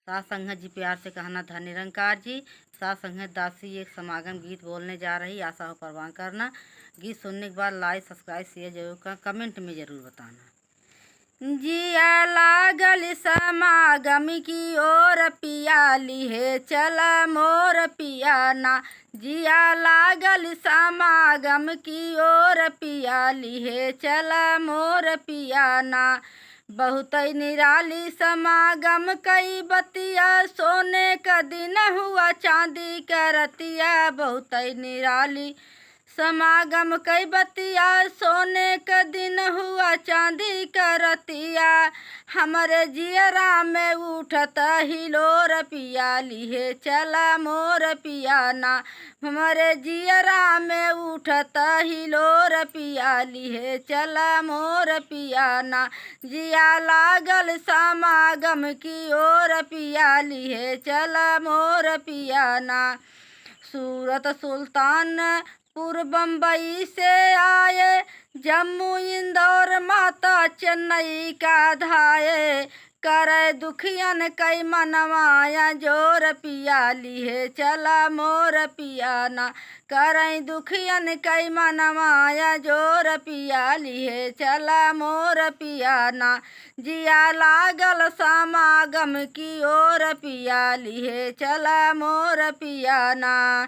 साथ संगत जी प्यार से कहना था निरंकार जी। साथ संगत दासी एक समागम गीत बोलने जा रही, आशा हो परवान करना। गीत सुनने के बाद लाइक सब्सक्राइब शेयर जरूर कर, कमेंट में ज़रूर बताना। जिया लागल समागम की ओर पियाली है चला मोर पियाना। जिया लागल समागम की ओर पियाली है चला मोर पियाना। बहुत निराली समागम कई बतिया, सोने का दिन हुआ चांदी का रतिया। बहुत निराली समागम कई बतिया, सोने का दिन हुआ चांदी का रतिया। हमारे जियरा में उठत हिलोर पियाली है चला मोर पियाना। हमारे जियरा में उठत हिलोर पियाली है चला मोर पियाना। जिया लागल समागम की ओर पियाली है चला मोर पियाना। सूरत सुल्तानपुर बम्बई से आए, जम्मू इंदौर माता चेन्नई का धाये। करे दुखियन कई मनवाया जोर पियाली है चला मोर पियाना। करे दुखियन कई मनवाया जोर पियाली है चला मोर पियाना। जिया लागल समागम की ओर पियाली है चला मोर पियाना।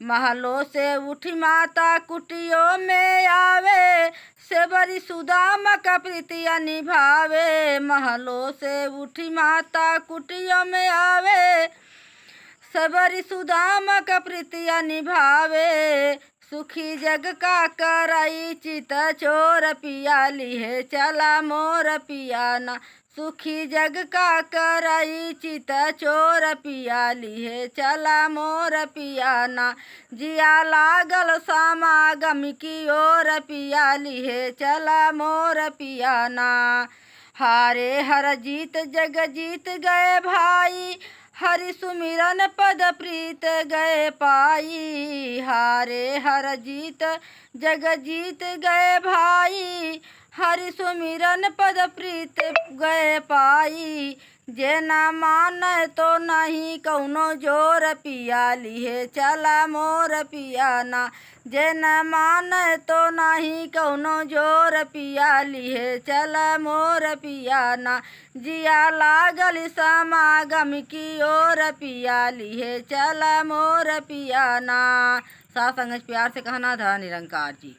महलों से उठी माता कुटियों में आवे, सेवरी सुदामा का प्रीतिया निभावे। महलों से उठी माता कुटियों में आवे, सबरी सुदामा का प्रीतिया निभावे। सुखी जग का कराई चित चोर पियाली है चला मोर पियाना। सुखी जग का कराई चित चोर पियाली है चला मोर पियाना। जिया लागल समागम की ओर पियाली है चला मोर पियाना। हारे हर जीत जग जीत गए भाई, हरि सुमिरन पद प्रीत गए पाई। हारे हर जीत जग जीत गए भाई, हरि सुमिरन पद प्रीत गए पाई। जे न माने तो नहीं कौनो जोर पियाली है चला मोर पियाना। जे न माने तो नहीं कौनो जोर पियाली है चला मोर पियाना। जिया लागल समागम की ओर पियाली है चला मोर पियाना। साथ संगत प्यार से कहना था निरंकार जी।